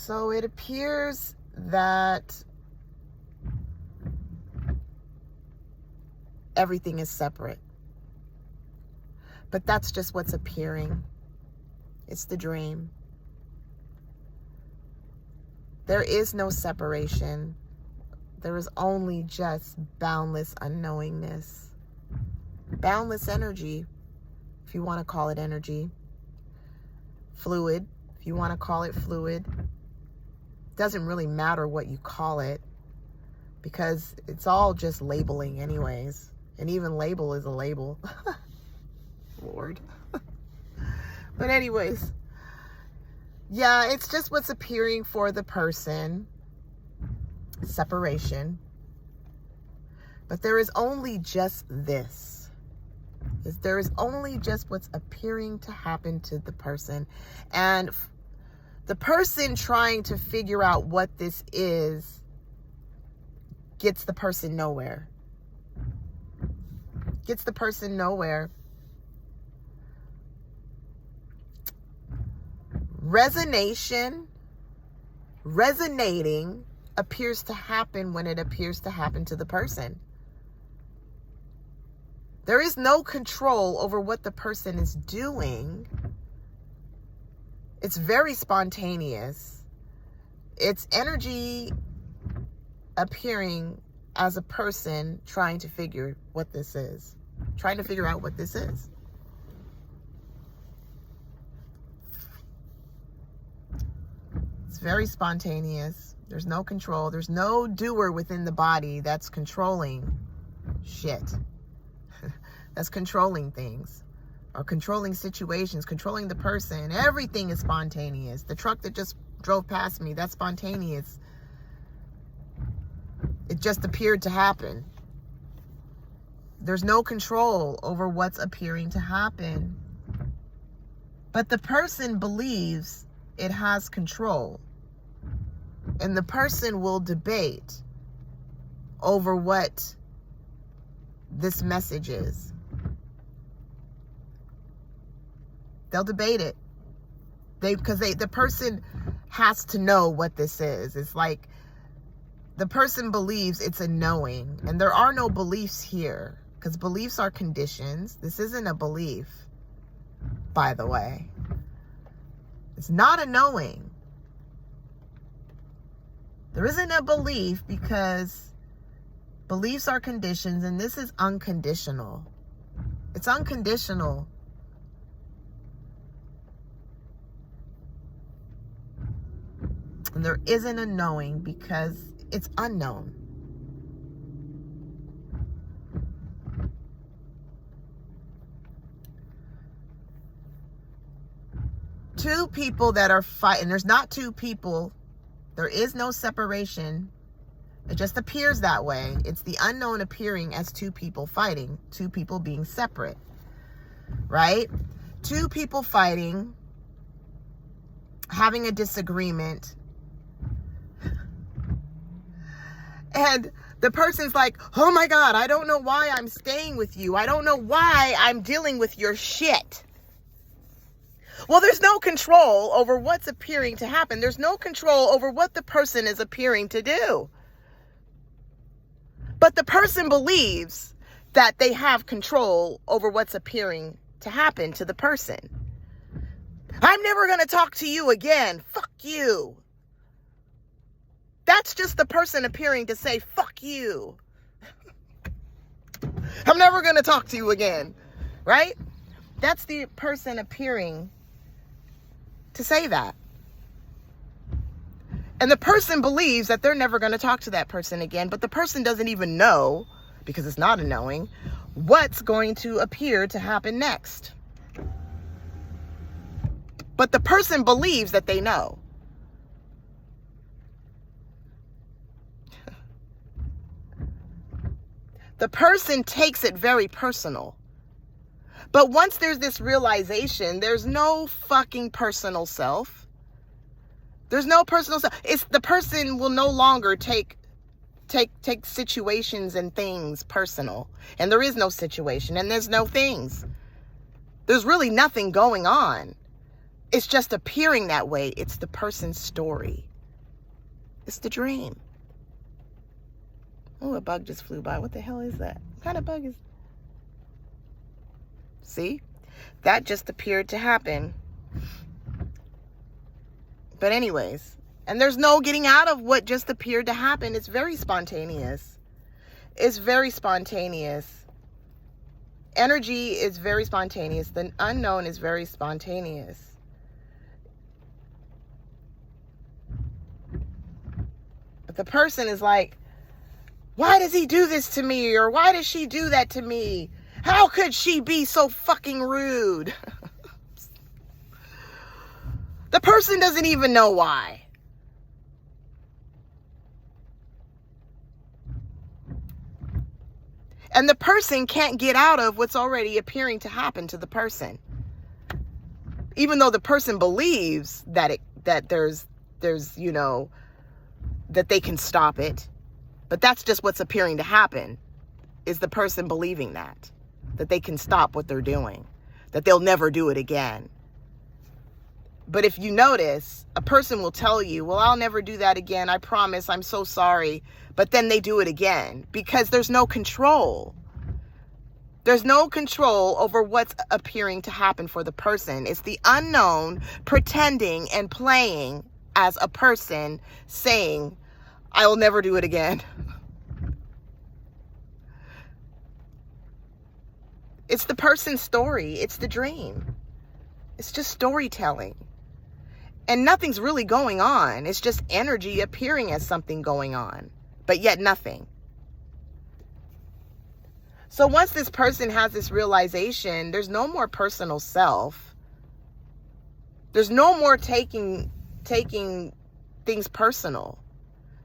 So it appears that everything is separate. But that's just what's appearing. It's the dream. There is no separation. There is only just boundless unknowingness. Boundless energy, if you want to call it energy. Fluid, if you want to call it fluid. Doesn't really matter what you call it, because it's all just labeling anyways. And even label is a label. Lord. But anyways, yeah, it's just what's appearing for the person. Separation. But there is only just this. There is only just what's appearing to happen to the person. And the person trying to figure out what this is gets the person nowhere. Gets the person nowhere. Resonating appears to happen when it appears to happen to the person. There is no control over what the person is doing. It's very spontaneous. It's energy appearing as a person trying to figure what this is. Trying to figure out what this is. It's very spontaneous. There's no control. There's no doer within the body that's controlling shit. That's controlling things. Or controlling situations, controlling the person. Everything is spontaneous. The truck that just drove past me, that's spontaneous. It just appeared to happen. There's no control over what's appearing to happen. But the person believes it has control. And the person will debate over what this message is. They'll debate it. Because the person has to know what this is. It's like the person believes it's a knowing. And there are no beliefs here. Because beliefs are conditions. This isn't a belief, by the way. It's not a knowing. There isn't a belief because beliefs are conditions, and this is unconditional. It's unconditional. And there isn't a knowing because it's unknown. Two people that are fighting. There's not two people. There is no separation. It just appears that way. It's the unknown appearing as two people fighting. Two people being separate. Right? Two people fighting. Having a disagreement. And the person's like, oh my God, I don't know why I'm staying with you. I don't know why I'm dealing with your shit. Well, there's no control over what's appearing to happen. There's no control over what the person is appearing to do. But the person believes that they have control over what's appearing to happen to the person. I'm never going to talk to you again. Fuck you. That's just the person appearing to say, fuck you. I'm never going to talk to you again. Right? That's the person appearing to say that. And the person believes that they're never going to talk to that person again, but the person doesn't even know, because it's not a knowing, what's going to appear to happen next. But the person believes that they know. The person takes it very personal. But once there's this realization, there's no fucking personal self. There's no personal self. It's the person will no longer take situations and things personal. And there is no situation and there's no things. There's really nothing going on. It's just appearing that way. It's the person's story. It's the dream. Oh, a bug just flew by. What the hell is that? What kind of bug is... See? That just appeared to happen. But anyways, and there's no getting out of what just appeared to happen. It's very spontaneous. It's very spontaneous. Energy is very spontaneous. The unknown is very spontaneous. But the person is like, why does he do this to me? Or why does she do that to me? How could she be so fucking rude? The person doesn't even know why. And the person can't get out of what's already appearing to happen to the person. Even though the person believes that there's you know, that they can stop it. But that's just what's appearing to happen, is the person believing that they can stop what they're doing, that they'll never do it again. But if you notice, a person will tell you, well, I'll never do that again. I promise. I'm so sorry. But then they do it again because there's no control. There's no control over what's appearing to happen for the person. It's the unknown pretending and playing as a person saying, I will never do it again. It's the person's story. It's the dream. It's just storytelling. And nothing's really going on. It's just energy appearing as something going on, but yet nothing. So once this person has this realization, there's no more personal self. There's no more taking things personal,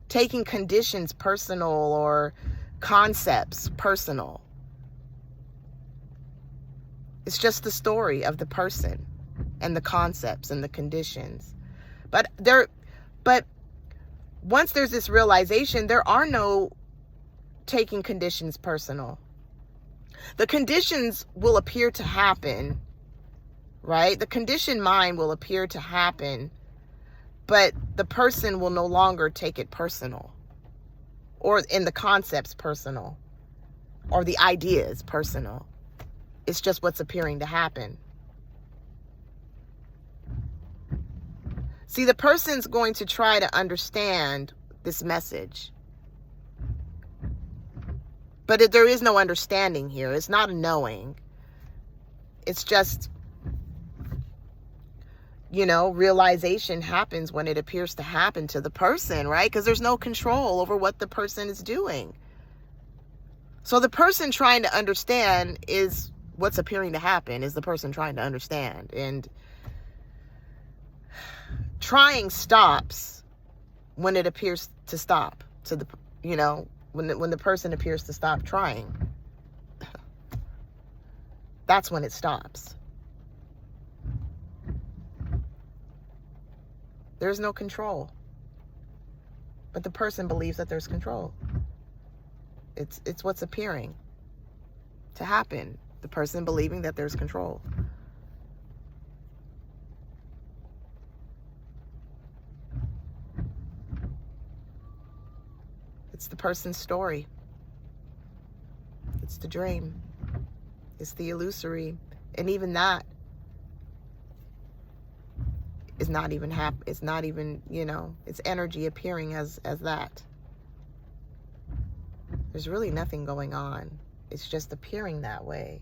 taking conditions personal or concepts personal. It's just the story of the person and the concepts and the conditions. But once there's this realization, there are no taking conditions personal. The conditions will appear to happen, right? The conditioned mind will appear to happen, but the person will no longer take it personal, or in the concepts personal, or the ideas personal. It's just what's appearing to happen. See, the person's going to try to understand this message. But there is no understanding here. It's not a knowing. It's just, you know, realization happens when it appears to happen to the person, right? Because there's no control over what the person is doing. So the person trying to understand is what's appearing to happen, is the person trying to understand. And trying stops when it appears to stop, to the, you know, when the person appears to stop trying. That's when it stops. There's no control. But the person believes that there's control. It's what's appearing to happen. The person believing that there's control. It's the person's story. It's the dream. It's the illusory. And even that is not even it's not even, you know, it's energy appearing as that. There's really nothing going on. It's just appearing that way.